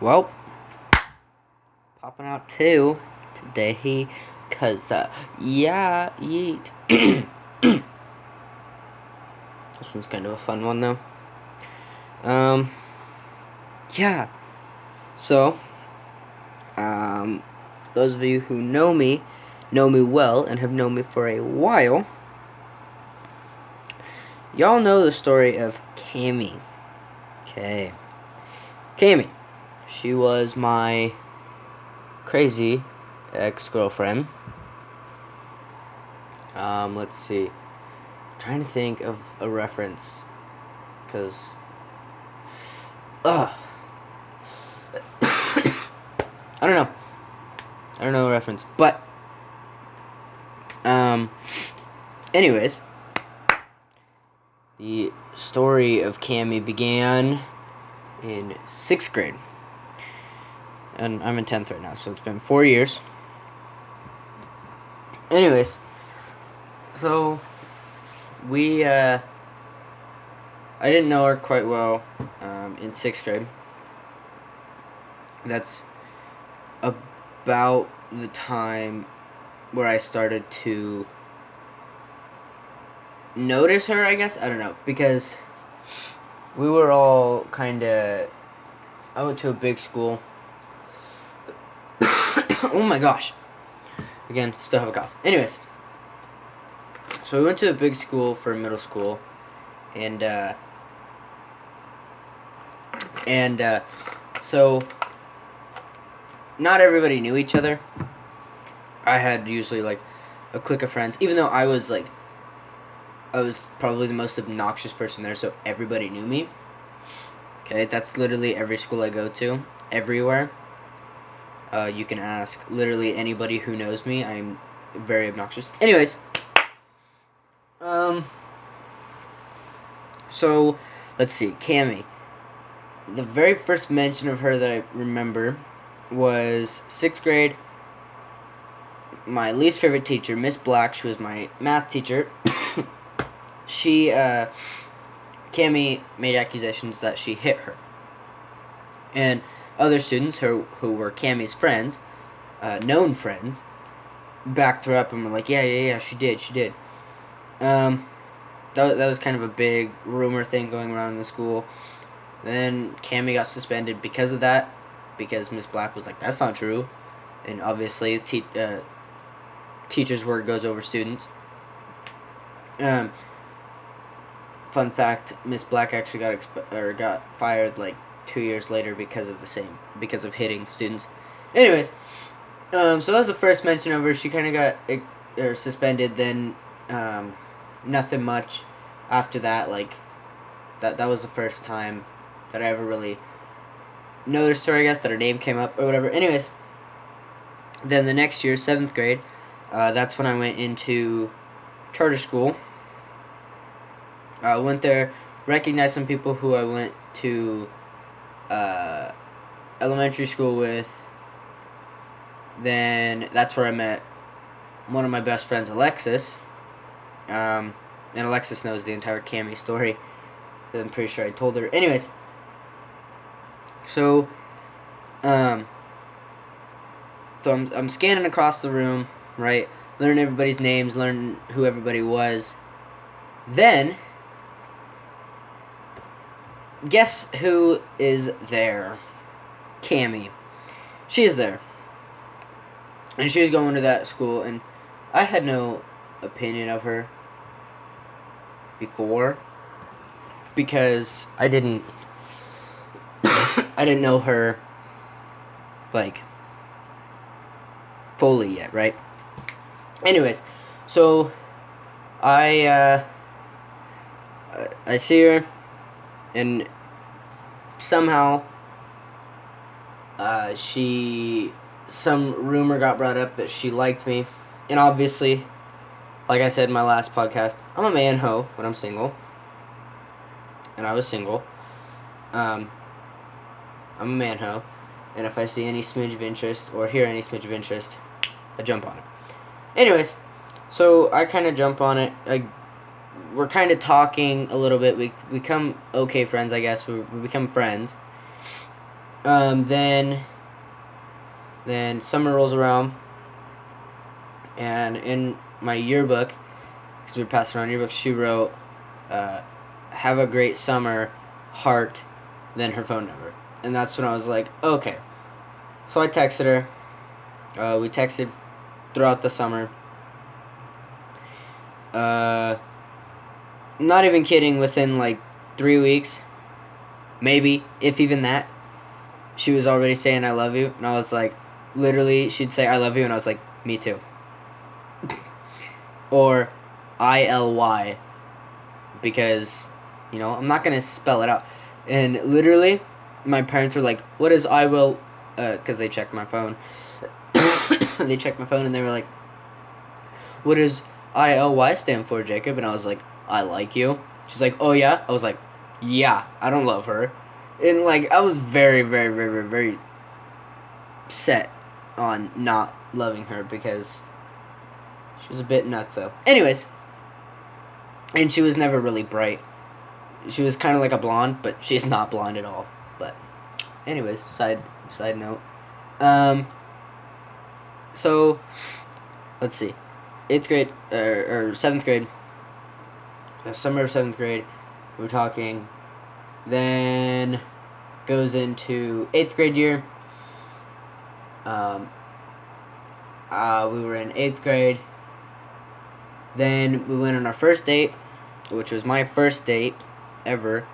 Well, popping out two today, cause yeah, yeet. This one's kind of a fun one though. Yeah. So, those of you who know me well and have known me for a while. Y'all know the story of Cami. Okay. Cami. She was my crazy ex-girlfriend. Let's see. I'm trying to think of a reference. Because... I don't know. I don't know a reference. But... Anyways. The story of Cami began in 6th grade. And I'm in 10th right now, so it's been 4 years. Anyways, so I didn't know her quite well in 6th grade. That's about the time where I started to notice her, I guess. I don't know, because we were all kind of... I went to a big school. Oh my gosh. Again, still have a cough. Anyways, so we went to a big school for middle school, and so not everybody knew each other. I had usually like a clique of friends, even though I was probably the most obnoxious person there, so everybody knew me. Okay, that's literally every school I go to, everywhere. You can ask literally anybody who knows me. I'm very obnoxious. Anyways, so let's see, Cami. The very first mention of her that I remember was 6th grade. My least favorite teacher, Miss Black. She was my math teacher. Cami made accusations that she hit her. And other students who were Cami's friends, known friends, backed her up and were like, yeah, she did. That was kind of a big rumor thing going around in the school. Then Cami got suspended because of that, because Miss Black was like, that's not true. And obviously, teacher's word goes over students. Fun fact: Miss Black actually got fired like 2 years later because of hitting students. Anyways, so that was the first mention of her. She kind of got suspended. Then nothing much after that. Like that was the first time that I ever really noticed her. I guess that her name came up or whatever. Anyways, then the next year, 7th grade, that's when I went into charter school. I went there, recognized some people who I went to elementary school with. Then that's where I met one of my best friends, Alexis. And Alexis knows the entire Cami story. I'm pretty sure I told her. Anyways, so I'm scanning across the room, right? Learning everybody's names, learning who everybody was. Then, guess who is there? Cami. She is there. And she was going to that school, and I had no opinion of her before because I didn't know her like fully yet, right? Anyways, so I see her, and somehow some rumor got brought up that she liked me, and obviously, like I said in my last podcast, I'm a man-ho when I'm single, and I was single. I'm a man-ho, and if I see any smidge of interest or hear any smidge of interest, I jump on it. Anyways, so I kind of jump on it. We're kind of talking a little bit. We become okay friends, I guess. We become friends. Then summer rolls around, and in my yearbook, because we were passing around yearbooks, she wrote, "Have a great summer, heart," then her phone number, and that's when I was like, okay. So I texted her. We texted throughout the summer. Not even kidding. Within like 3 weeks, maybe if even that, she was already saying I love you, and I was like, literally, she'd say I love you, and I was like, me too. Or ILY, because I'm not gonna spell it out. And literally, my parents were like, "What is I will?" Because they checked my phone. They checked my phone and they were like, "What does ILY stand for, Jacob?" And I was like, "I like you." She's like, "Oh yeah." I was like, "Yeah, I don't love her," and like I was very, very, very, very, very set on not loving her because she was a bit nutso. Anyways, and she was never really bright. She was kind of like a blonde, but she's not blonde at all. But anyways, side note. So let's see, 8th grade or 7th grade. The summer of 7th grade, we were talking. Then goes into 8th grade year. We were in 8th grade. Then we went on our first date, which was my first date ever,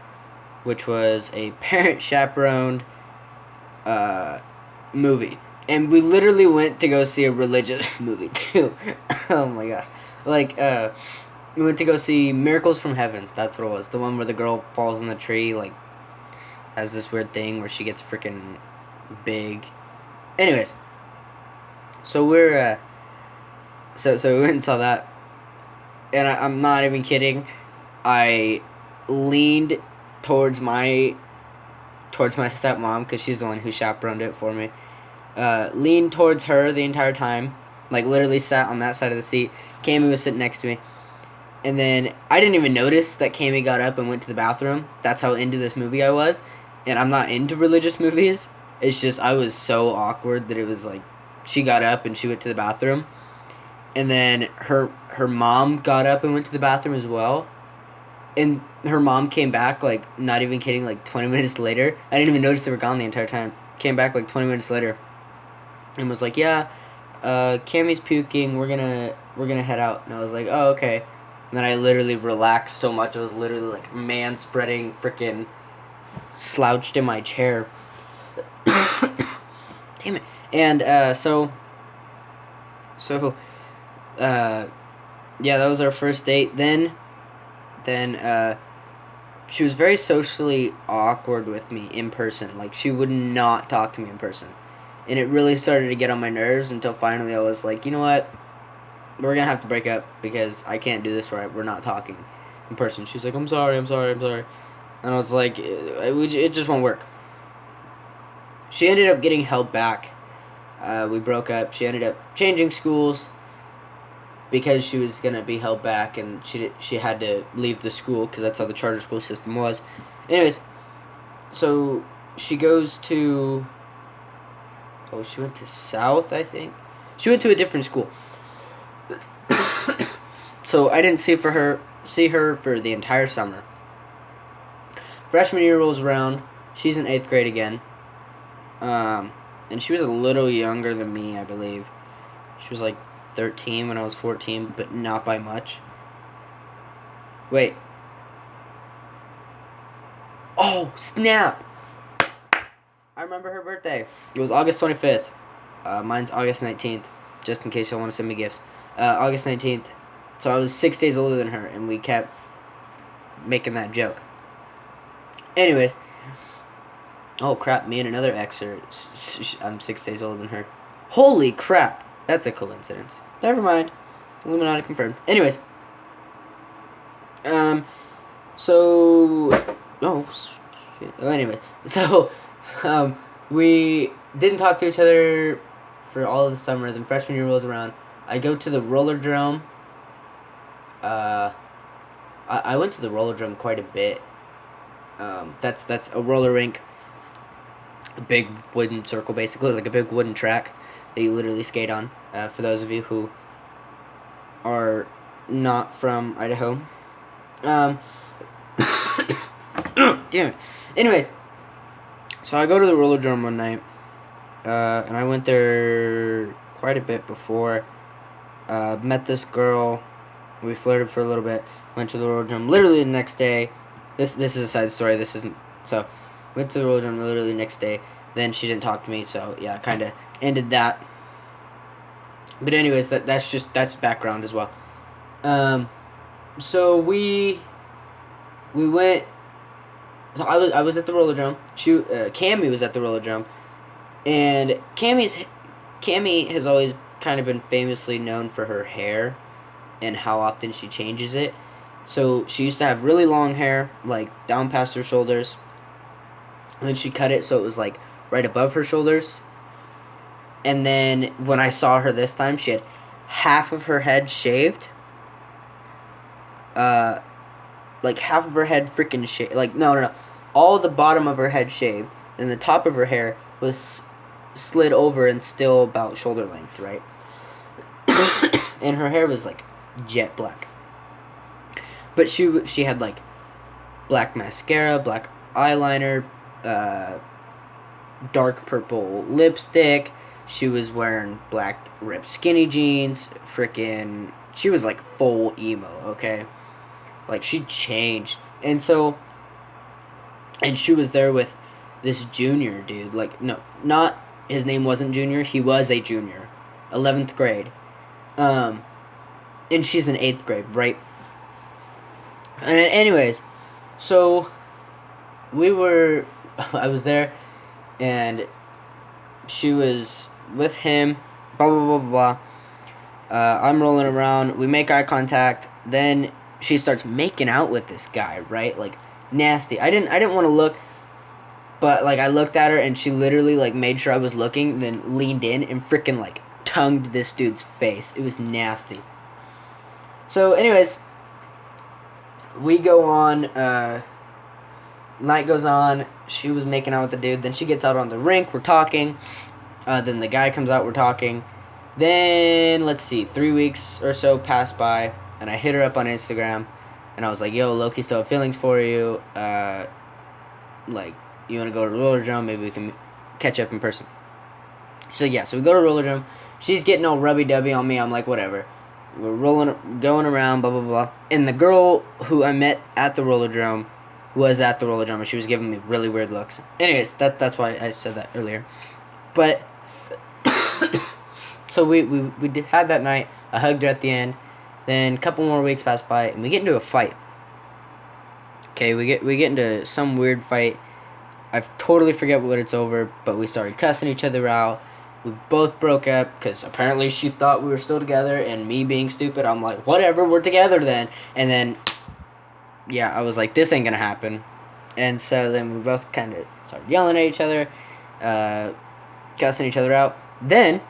which was a parent chaperoned movie. And we literally went to go see a religious movie too. Oh my gosh. Like, we went to go see Miracles from Heaven. That's what it was. The one where the girl falls in the tree, like, has this weird thing where she gets freaking big. Anyways, so we're, so we went and saw that. And I'm not even kidding. I leaned towards my stepmom, because she's the one who chaperoned it for me. Leaned towards her the entire time. Like, literally sat on that side of the seat. Cami was sitting next to me. And then I didn't even notice that Cami got up and went to the bathroom. That's how into this movie I was. And I'm not into religious movies. It's just I was so awkward that it was like she got up and she went to the bathroom. And then her mom got up and went to the bathroom as well. And her mom came back, like, not even kidding, like 20 minutes later. I didn't even notice they were gone the entire time. Came back like 20 minutes later. And was like, "Yeah, Cammy's puking. We're gonna head out." And I was like, "Oh, okay." And then I literally relaxed so much. I was literally like man spreading, freaking slouched in my chair. Damn it. And yeah, that was our first date. Then she was very socially awkward with me in person. Like, she would not talk to me in person. And it really started to get on my nerves until finally I was like, you know what? We're going to have to break up because I can't do this where we're not talking in person. She's like, I'm sorry. And I was like, it just won't work. She ended up getting held back. We broke up. She ended up changing schools because she was going to be held back, and she had to leave the school because that's how the charter school system was. Anyways, so she goes to... Oh, she went to South, I think. She went to a different school. So I didn't see her for the entire summer. Freshman year rolls around. She's in 8th grade again. And she was a little younger than me, I believe. She was like 13 when I was 14, but not by much. Wait. Oh, snap! I remember her birthday. It was August 25th. Mine's August 19th, just in case y'all want to send me gifts. August 19th. So I was 6 days older than her, and we kept making that joke. Anyways. Oh, crap. Me and another ex I'm 6 days older than her. Holy crap. That's a coincidence. Never mind. Illuminati confirmed. Anyways. So... Oh, shit. Well, anyways. So... we didn't talk to each other for all of the summer. Then freshman year rolls around. I go to the roller drum. I went to the roller drum quite a bit. That's a roller rink a big wooden circle, basically, like a big wooden track that you literally skate on. For those of you who are not from Idaho. Damn it. Anyways, so I go to the roller drum one night, and I went there quite a bit before. Met this girl. We flirted for a little bit. Went to the roller drum. Literally the next day. This is a side story. This isn't so. Went to the roller drum literally the next day. Then she didn't talk to me. So yeah, kind of ended that. But anyways, that's background as well. So we went. So I was at the roller drum. Cami was at the roller drum, and Cami has always kind of been famously known for her hair, and how often she changes it. So she used to have really long hair, like down past her shoulders, and then she cut it so it was like right above her shoulders. And then when I saw her this time, she had half of her head shaved. Like half of her head freaking shaved. Like no, all the bottom of her head shaved, and the top of her hair was slid over and still about shoulder length, right? And her hair was like jet black. But she had like black mascara, black eyeliner, dark purple lipstick. She was wearing black ripped skinny jeans. She was like full emo, okay? Like she changed. And she was there with this junior dude. Like, no, not, his name wasn't Junior. He was a junior. 11th grade. And she's in 8th grade, right? And anyways, so I was there, and she was with him, blah, blah, blah, blah, blah. I'm rolling around, we make eye contact, then she starts making out with this guy, right? Like, nasty. I didn't want to look, but, like, I looked at her, and she literally, like, made sure I was looking, then leaned in and freaking, like, tongued this dude's face. It was nasty. So, anyways, we go on, night goes on, she was making out with the dude, then she gets out on the rink, we're talking, then the guy comes out, we're talking, then, let's see, 3 weeks or so pass by, and I hit her up on Instagram, and I was like, yo, Loki still have feelings for you, like, you want to go to roller drum, maybe we can catch up in person. She's like, yeah, so we go to roller drum, she's getting all rubby-dubby on me, I'm like, whatever. We're going around, blah, blah, blah. And the girl who I met at the roller drum was at the roller drum, and she was giving me really weird looks. Anyways, that's why I said that earlier. But, so we had that night. I hugged her at the end. Then a couple more weeks passed by, and we get into a fight. Okay, we get into some weird fight. I totally forget what it's over, but we started cussing each other out. We both broke up because apparently she thought we were still together, and me being stupid, I'm like, whatever, we're together then. And then, yeah, I was like, this ain't gonna happen. And so then we both kind of started yelling at each other, cussing each other out. Then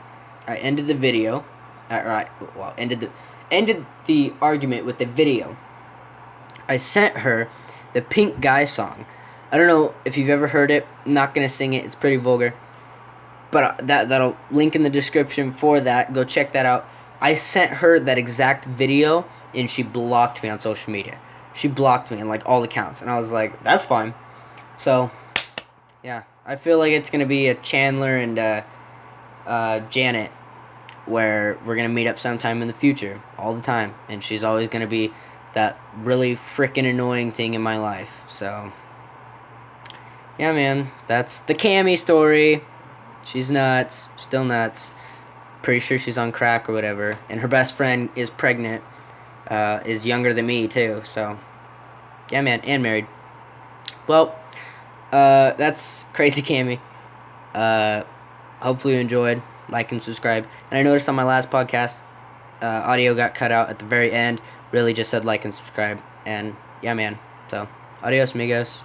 I ended the video, ended the argument with the video. I sent her the Pink Guy song. I don't know if you've ever heard it. I'm not gonna sing it. It's pretty vulgar. But that'll link in the description for that. Go check that out. I sent her that exact video, and she blocked me on social media. She blocked me in, like, all accounts. And I was like, that's fine. So, yeah. I feel like it's going to be a Chandler and Janet, where we're going to meet up sometime in the future. All the time. And she's always going to be that really freaking annoying thing in my life. So, yeah, man. That's the Cami story. She's nuts. Still nuts. Pretty sure she's on crack or whatever. And her best friend is pregnant. Is younger than me, too. So, yeah, man. And married. Well, that's Crazy Cami. Hopefully you enjoyed. Like and subscribe. And I noticed on my last podcast, audio got cut out at the very end. Really just said like and subscribe. And, yeah, man. So, adios, amigos.